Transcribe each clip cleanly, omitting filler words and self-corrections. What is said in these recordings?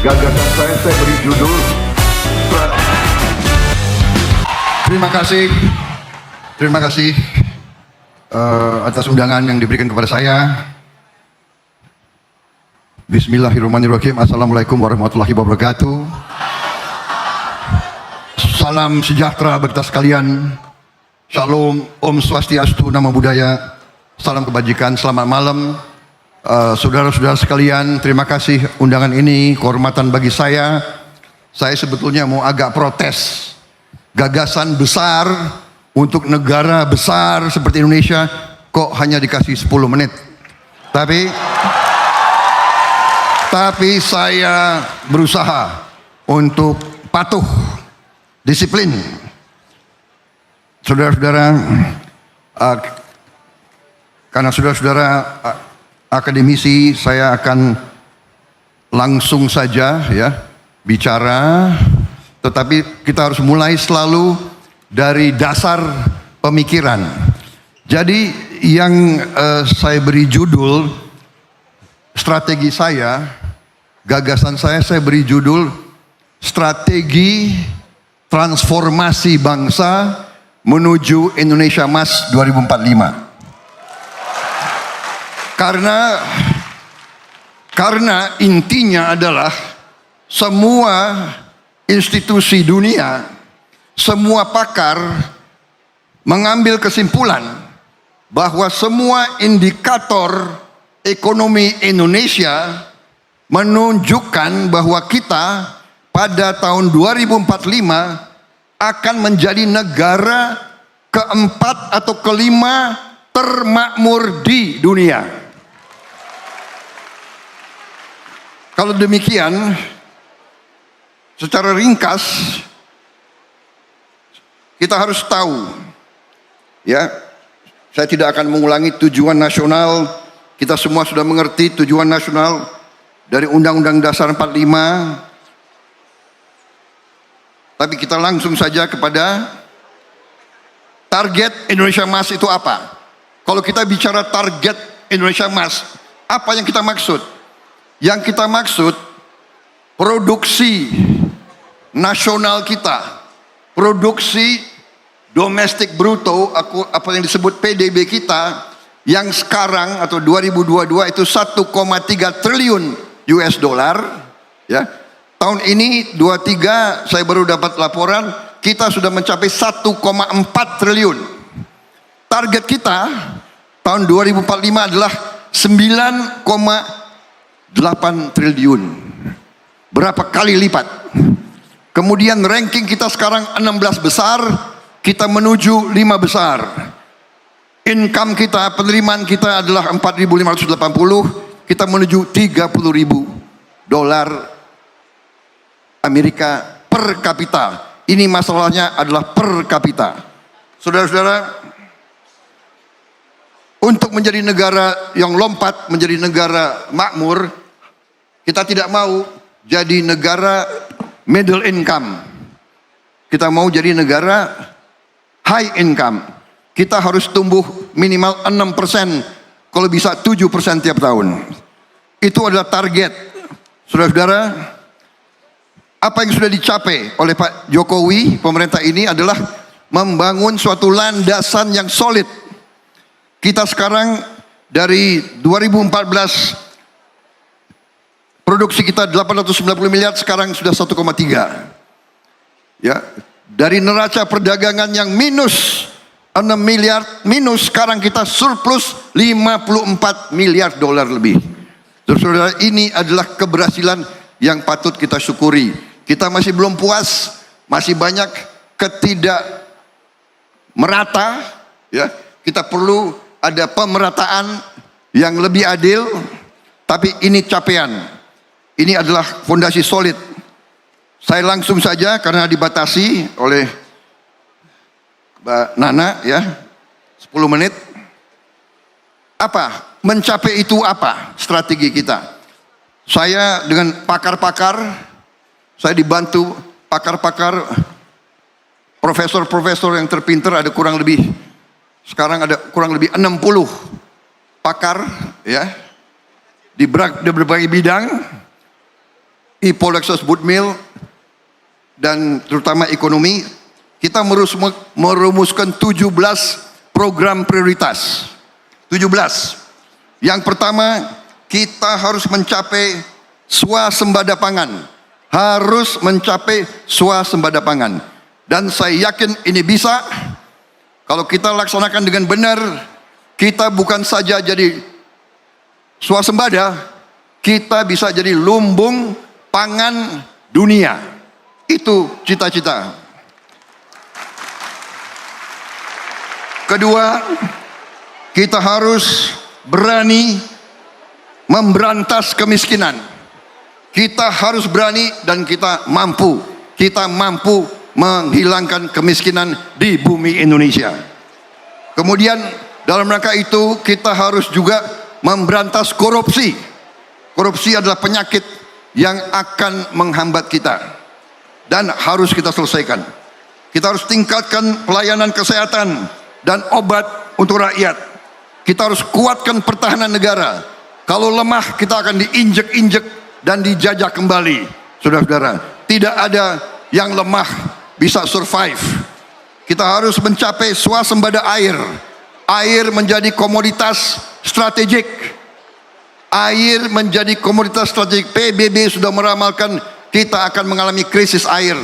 Gagasan saya beri judul Terima kasih atas undangan yang diberikan kepada saya. Bismillahirrahmanirrahim. Assalamualaikum warahmatullahi wabarakatuh. Salam sejahtera bagi kita sekalian. Shalom, Om Swastiastu, Namo Buddhaya. Salam kebajikan, selamat malam. Saudara-saudara sekalian, terima kasih undangan ini, kehormatan bagi saya. Saya sebetulnya mau agak protes. Gagasan besar untuk negara besar seperti Indonesia kok hanya dikasih 10 menit. Tapi saya berusaha untuk patuh, disiplin. Saudara-saudara, karena saudara-saudara akademisi, saya akan langsung saja bicara. Tetapi kita harus mulai selalu dari dasar pemikiran. Jadi yang saya beri judul, strategi saya, gagasan saya beri judul Strategi Transformasi Bangsa Menuju Indonesia Emas 2045. Karena intinya adalah semua institusi dunia, semua pakar mengambil kesimpulan bahwa semua indikator ekonomi Indonesia menunjukkan bahwa kita pada tahun 2045 akan menjadi negara keempat atau kelima termakmur di dunia. Kalau demikian, secara ringkas, kita harus tahu, saya tidak akan mengulangi tujuan nasional. Kita semua sudah mengerti tujuan nasional dari Undang-Undang Dasar 45. Tapi kita langsung saja kepada target Indonesia Emas itu apa? Kalau kita bicara target Indonesia Emas, apa yang kita maksud? Yang kita maksud produksi nasional kita, produksi domestik bruto, apa yang disebut PDB kita, yang sekarang atau 2022 itu 1,3 triliun US dollar. Tahun ini 23 saya baru dapat laporan, kita sudah mencapai 1,4 triliun. Target kita tahun 2045 adalah 9,8 triliun. Berapa kali lipat? Kemudian ranking kita sekarang 16 besar, kita menuju 5 besar. Income kita, penerimaan kita adalah 4.580, kita menuju 30.000 dolar Amerika per kapita. Ini masalahnya adalah per kapita. Saudara-saudara, untuk menjadi negara yang lompat, menjadi negara makmur, kita tidak mau jadi negara middle income. Kita mau jadi negara high income. Kita harus tumbuh minimal 6%, kalau bisa 7% tiap tahun. Itu adalah target. Saudara-saudara, apa yang sudah dicapai oleh Pak Jokowi, pemerintah ini adalah membangun suatu landasan yang solid. Kita sekarang dari 2014 produksi kita 890 miliar, sekarang sudah 1,3. Dari neraca perdagangan yang minus 6 miliar, minus, sekarang kita surplus 54 miliar dolar lebih. Saudara, ini adalah keberhasilan yang patut kita syukuri. Kita masih belum puas, masih banyak ketidak merata. Kita perlu ada pemerataan yang lebih adil, tapi ini capaian. Ini adalah fondasi solid. Saya langsung saja karena dibatasi oleh Mbak Nana 10 menit. Apa? Mencapai itu apa strategi kita? Saya dengan pakar-pakar, saya dibantu pakar-pakar, profesor-profesor yang terpintar, ada kurang lebih, sekarang ada kurang lebih 60 pakar di berbagai bidang. Ipolexos Budmil, dan terutama ekonomi, kita merumuskan 17 program prioritas. 17. Yang pertama, kita harus mencapai swasembada pangan. Harus mencapai swasembada pangan. Dan saya yakin ini bisa. Kalau kita laksanakan dengan benar, kita bukan saja jadi swasembada, kita bisa jadi lumbung pangan dunia. Itu cita-cita. Kedua, kita harus berani memberantas kemiskinan. Kita harus berani dan kita mampu. Kita mampu menghilangkan kemiskinan di bumi Indonesia. Kemudian dalam rangka itu kita harus juga memberantas korupsi. Korupsi adalah penyakit yang akan menghambat kita dan harus kita selesaikan. Kita harus tingkatkan pelayanan kesehatan dan obat untuk rakyat. Kita harus kuatkan pertahanan negara. Kalau lemah kita akan diinjek-injek dan dijajah kembali. Saudara-saudara, tidak ada yang lemah bisa survive. Kita harus mencapai swasembada air. Air menjadi komoditas strategik. Air menjadi komoditas strategik. PBB sudah meramalkan kita akan mengalami krisis air.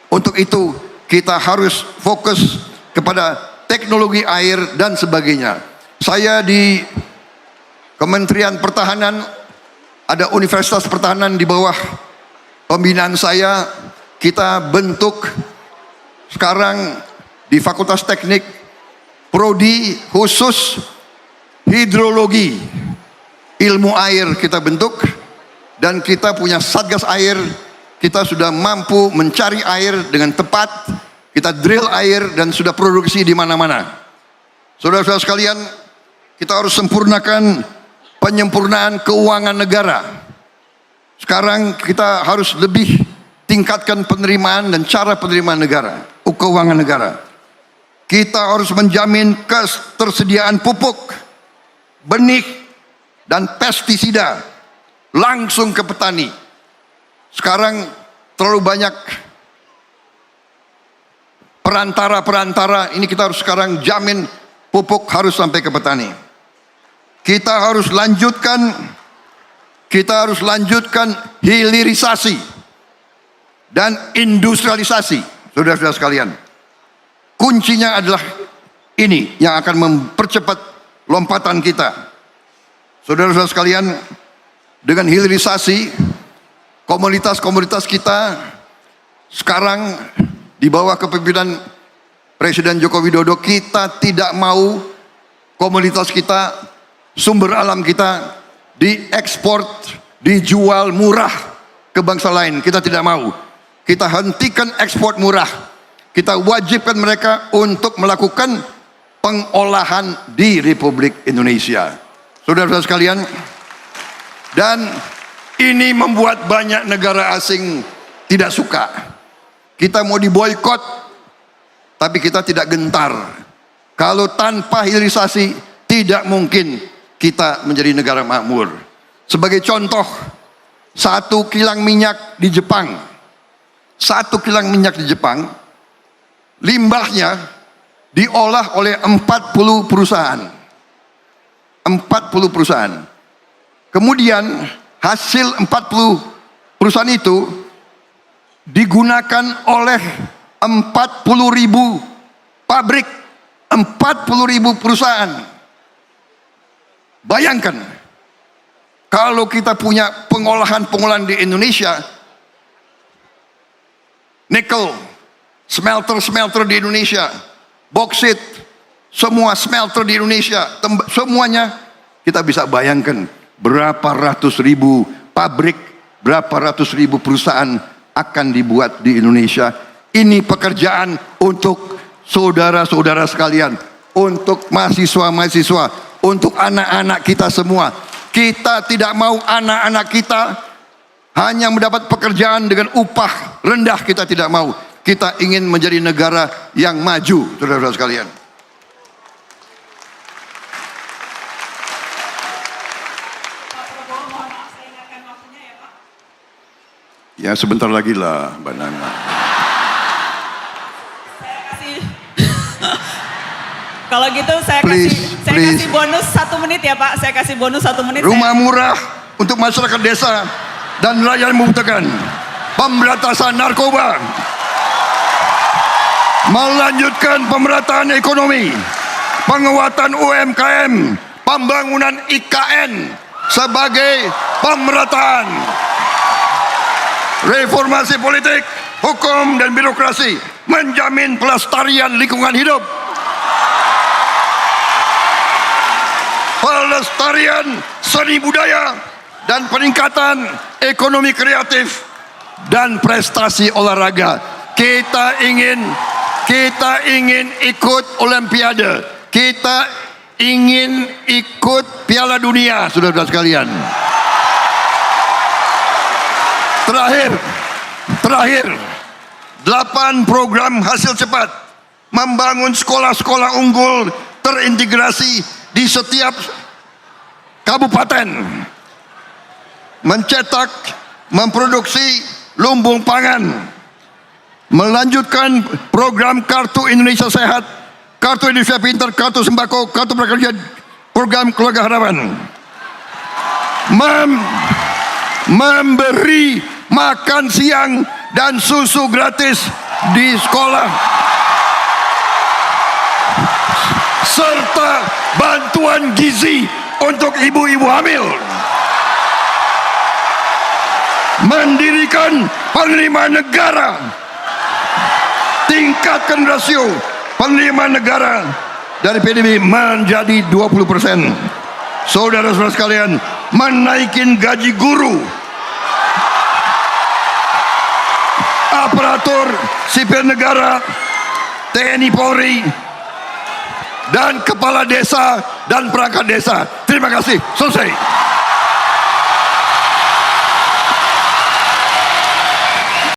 Untuk itu kita harus fokus kepada teknologi air dan sebagainya. Saya di Kementerian Pertahanan, ada Universitas Pertahanan di bawah pembinaan saya. Kita bentuk sekarang di Fakultas Teknik prodi khusus hidrologi, ilmu air kita bentuk, dan kita punya satgas air. Kita sudah mampu mencari air dengan tepat, kita drill air dan sudah produksi di mana-mana. Saudara-saudara sekalian, kita harus sempurnakan penyempurnaan keuangan negara. Sekarang kita harus lebih tingkatkan penerimaan dan cara penerimaan negara, keuangan negara. Kita harus menjamin ketersediaan pupuk, benih, dan pestisida langsung ke petani. Sekarang terlalu banyak perantara-perantara, ini kita harus sekarang jamin pupuk harus sampai ke petani. Kita harus lanjutkan hilirisasi dan industrialisasi. Saudara-saudara sekalian, kuncinya adalah ini yang akan mempercepat lompatan kita. Saudara-saudara sekalian, dengan hilirisasi, komoditas-komoditas kita sekarang di bawah kepemimpinan Presiden Joko Widodo, kita tidak mau komoditas kita, sumber alam kita diekspor, dijual murah ke bangsa lain. Kita tidak mau. Kita hentikan ekspor murah. Kita wajibkan mereka untuk melakukan pengolahan di Republik Indonesia. Saudara-saudara sekalian, dan ini membuat banyak negara asing tidak suka. Kita mau diboikot, tapi kita tidak gentar. Kalau tanpa hilirisasi, tidak mungkin kita menjadi negara makmur. Sebagai contoh, 1 kilang minyak di Jepang, 1 kilang minyak di Jepang, limbahnya diolah oleh 40 perusahaan. 40 perusahaan. Kemudian hasil 40 perusahaan itu digunakan oleh 40.000 pabrik, 40.000 perusahaan. Bayangkan kalau kita punya pengolahan di Indonesia, nikel, smelter di Indonesia, boksit, semua smelter di Indonesia, semuanya, kita bisa bayangkan berapa ratus ribu pabrik, berapa ratus ribu perusahaan akan dibuat di Indonesia. Ini pekerjaan untuk saudara-saudara sekalian, untuk mahasiswa-mahasiswa, untuk anak-anak kita semua. Kita tidak mau anak-anak kita hanya mendapat pekerjaan dengan upah rendah, kita tidak mau. Kita ingin menjadi negara yang maju, saudara-saudara sekalian. Ya sebentar lagi lah, Mbak Nana. Kalau gitu saya kasih bonus 1 menit ya Pak. Saya kasih bonus 1 menit. Rumah murah untuk masyarakat desa dan nelayan membutuhkan. Pemberantasan narkoba. Melanjutkan pemerataan ekonomi. Penguatan UMKM. Pembangunan IKN sebagai pemerataan. Reformasi politik, hukum dan birokrasi. Menjamin pelestarian lingkungan hidup. Pelestarian seni budaya dan peningkatan ekonomi kreatif dan prestasi olahraga. Kita ingin ikut Olimpiade. Kita ingin ikut Piala Dunia, saudara-saudara sekalian. Terakhir, 8 program hasil cepat. Membangun sekolah-sekolah unggul terintegrasi di setiap kabupaten, mencetak, memproduksi lumbung pangan, melanjutkan program Kartu Indonesia Sehat, Kartu Indonesia Pintar, Kartu Sembako, Kartu Prakerja, program Keluarga Harapan, memberi makan siang dan susu gratis di sekolah, serta bantuan gizi untuk ibu-ibu hamil. Mendirikan penerimaan negara, tingkatkan rasio penerimaan negara dari PDB menjadi 20%. Saudara-saudara sekalian, menaikin gaji guru, aparatur sipil negara, TNI Polri, dan kepala desa dan perangkat desa. Terima kasih. Selesai.